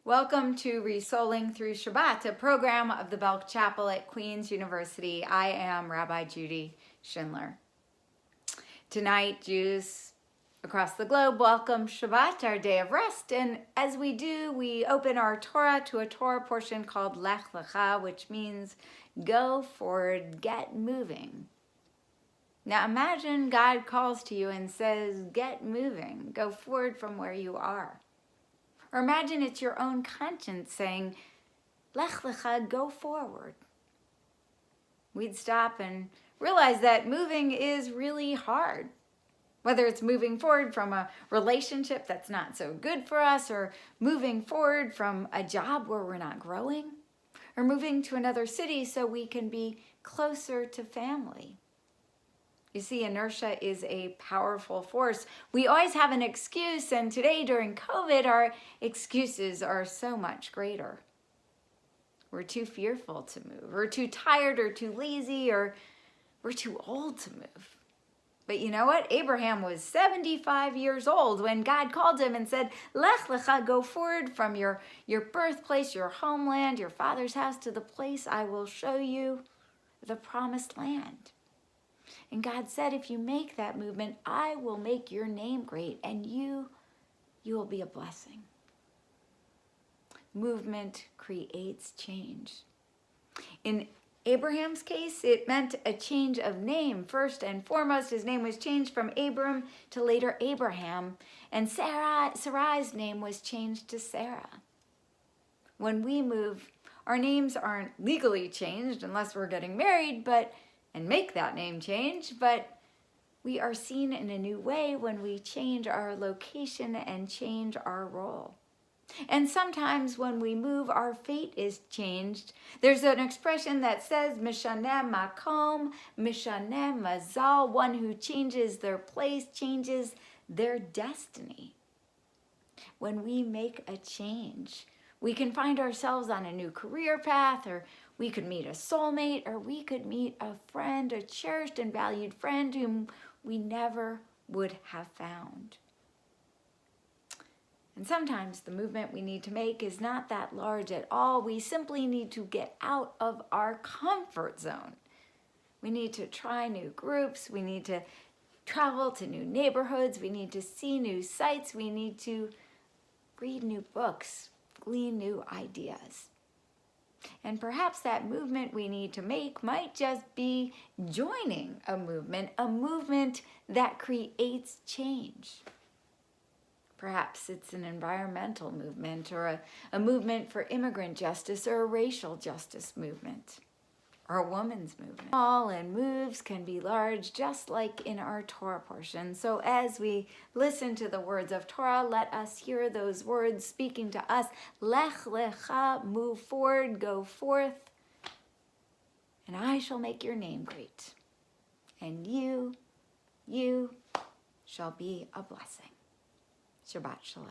Welcome to Resouling Through Shabbat, a program of the Belk Chapel at Queen's University. I am Rabbi Judy Schindler. Tonight, Jews across the globe welcome Shabbat, our day of rest, and as we do, we open our Torah to a Torah portion called Lech Lecha, which means go forward, get moving. Now imagine God calls to you and says, get moving, go forward from where you are. Or imagine it's your own conscience saying, Lech Lecha, go forward. We'd stop and realize that moving is really hard. Whether it's moving forward from a relationship that's not so good for us, or moving forward from a job where we're not growing, or moving to another city so we can be closer to family. You see, inertia is a powerful force. We always have an excuse, and today during COVID, our excuses are so much greater. We're too fearful to move. We're too tired or too lazy, or we're too old to move. But you know what? Abraham was 75 years old when God called him and said, Lech Lecha, go forward from your birthplace, your homeland, your father's house to the place I will show you, the promised land. And God said, if you make that movement, I will make your name great, and you will be a blessing. Movement creates change. In Abraham's case, it meant a change of name. First and foremost, his name was changed from Abram to later Abraham, and Sarai's name was changed to Sarah. When we move, our names aren't legally changed unless we're getting married, and make that name change, but we are seen in a new way when we change our location and change our role. And sometimes when we move, our fate is changed. There's an expression that says, Mishaneh makom, mishaneh mazal. One who changes their place changes their destiny. When we make a change, we can find ourselves on a new career path, or we could meet a soulmate, or we could meet a friend, a cherished and valued friend whom we never would have found. And sometimes the movement we need to make is not that large at all. We simply need to get out of our comfort zone. We need to try new groups. We need to travel to new neighborhoods. We need to see new sights. We need to read new books, glean new ideas. And perhaps that movement we need to make might just be joining a movement that creates change. Perhaps it's an environmental movement, or a movement for immigrant justice, or a racial justice movement, or a women's movement. Small and moves can be large, just like in our Torah portion. So as we listen to the words of Torah, let us hear those words speaking to us. Lech Lecha, move forward, go forth, and I shall make your name great. And you shall be a blessing. Shabbat Shalom.